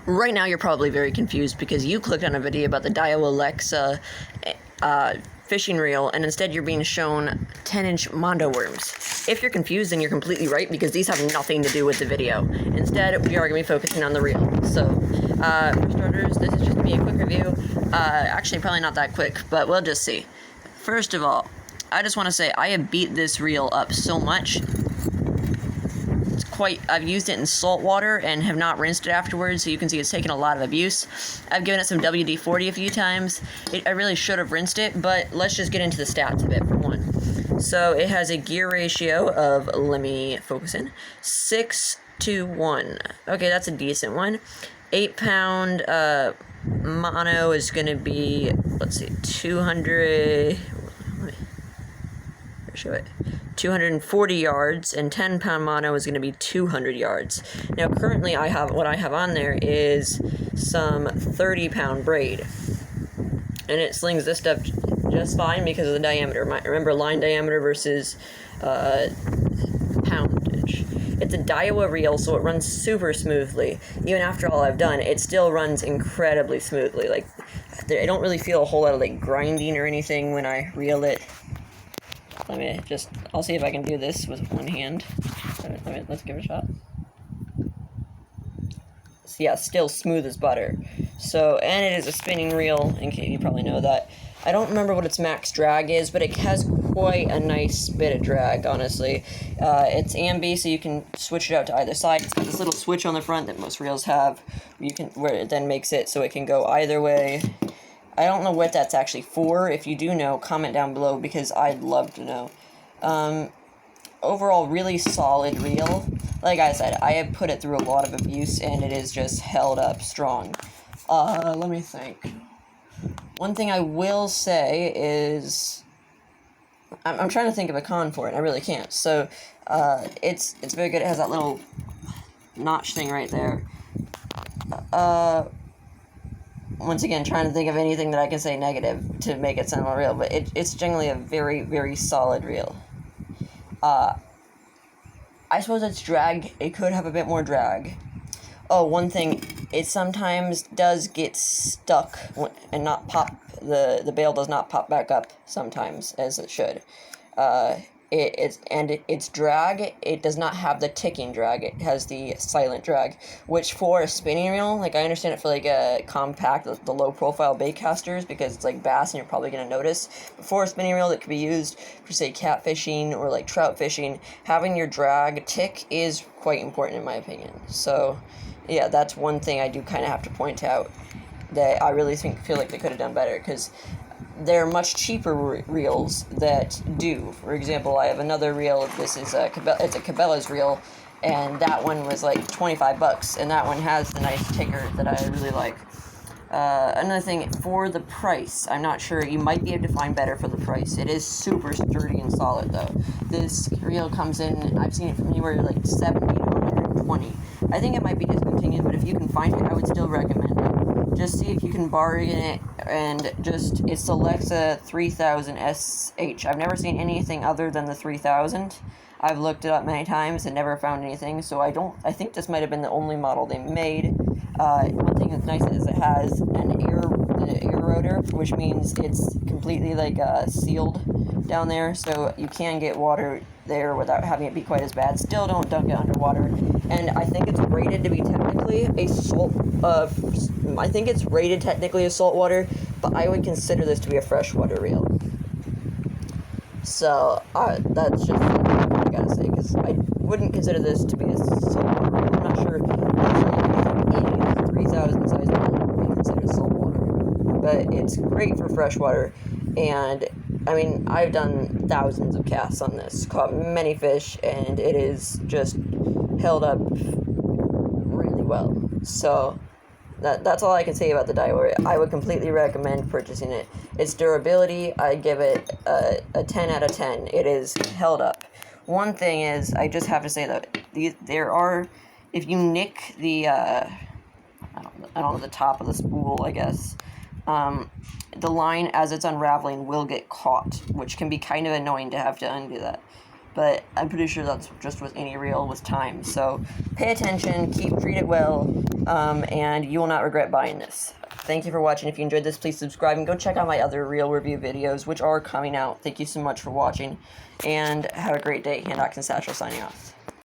Right now you're probably very confused because you clicked on a video about the Diawa Lexa fishing reel, and instead you're being shown 10-inch Mondo worms. If you're confused, then you're completely right, because these have nothing to do with the video. Instead, we are going to be focusing on the reel. So, for starters, this is just going to be a quick review. Actually, probably not that quick, but we'll just see. First of all, I just want to say I have beat this reel up so much. I've used it in salt water and have not rinsed it afterwards, so you can see it's taken a lot of abuse. I've given it some WD-40 a few times. I really should have rinsed it, but let's just get into the stats of it for one. So it has a gear ratio of, let me focus in, 6:1. Okay, that's a decent one. 8-pound mono is going to be, let's see, 240 yards, and 10-pound mono is going to be 200 yards. Now, currently, what I have on there is some 30-pound braid, and it slings this stuff just fine because of the diameter. Remember, line diameter versus poundage. It's a Diawa reel, so it runs super smoothly. Even after all I've done, it still runs incredibly smoothly. Like, I don't really feel a whole lot of like grinding or anything when I reel it. I'll see if I can do this with one hand. Let's give it a shot. So yeah, still smooth as butter. So, and it is a spinning reel, in case you probably know that. I don't remember what its max drag is, but it has quite a nice bit of drag, honestly. It's ambi, so you can switch it out to either side. It's got this little switch on the front that most reels have, where it then makes it so it can go either way. I don't know what that's actually for. If you do know, comment down below, because I'd love to know. Overall, really solid reel. Like I said, I have put it through a lot of abuse, and it is just held up strong. Let me think. One thing I will say is, I'm trying to think of a con for it, and I really can't. So, it's very good. It has that little notch thing right there. Once again, trying to think of anything that I can say negative to make it sound more real, but it's generally a very, very solid reel. I suppose its drag, it could have a bit more drag. Oh, one thing, it sometimes does get stuck and not pop, the bail does not pop back up sometimes, as it should. Its drag, it does not have the ticking drag, it has the silent drag, which for a spinning reel, like I understand it for like a compact, the low profile bait casters, because it's like bass and you're probably going to notice, but for a spinning reel that could be used for say catfishing or like trout fishing, having your drag tick is quite important in my opinion. So yeah, that's one thing I do kind of have to point out that I really feel like they could have done better, because there are much cheaper reels that do. For example, I have another reel. This is it's a Cabela's reel, and that one was like $25, and that one has the nice ticker that I really like. Another thing, for the price, I'm not sure, you might be able to find better for the price. It is super sturdy and solid, though. This reel comes in, I've seen it from anywhere like 70 to 120. I think it might be discontinued, but if you can find it, I would still recommend it. Just see if you can bargain it, and it's the Lexa 3000SH. I've never seen anything other than the 3000. I've looked it up many times and never found anything, so I think this might have been the only model they made. One thing that's nice is it has an air rotor, which means it's completely like sealed down there, so you can get water there without having it be quite as bad. Still don't dunk it underwater, and I think it's rated to be technically a saltwater, but I would consider this to be a freshwater reel. So that's just something I gotta say, because I wouldn't consider this to be a saltwater reel. I'm not sure any 3000 size would be considered saltwater, but it's great for freshwater. And I mean, I've done thousands of casts on this, caught many fish, and it is just held up really well. So that's all I can say about the Diawa. I would completely recommend purchasing it. Its durability, I give it a 10 out of 10. It is held up. One thing is, I just have to say that if you nick the, I don't know, the top of the spool, I guess, the line as it's unraveling will get caught, which can be kind of annoying to have to undo that. but I'm pretty sure that's just with any reel with time. So pay attention, treat it well, and you will not regret buying this. Thank you for watching. If you enjoyed this, please subscribe and go check out my other reel review videos, which are coming out. Thank you so much for watching, and have a great day. Hand Axe and Satchel signing off.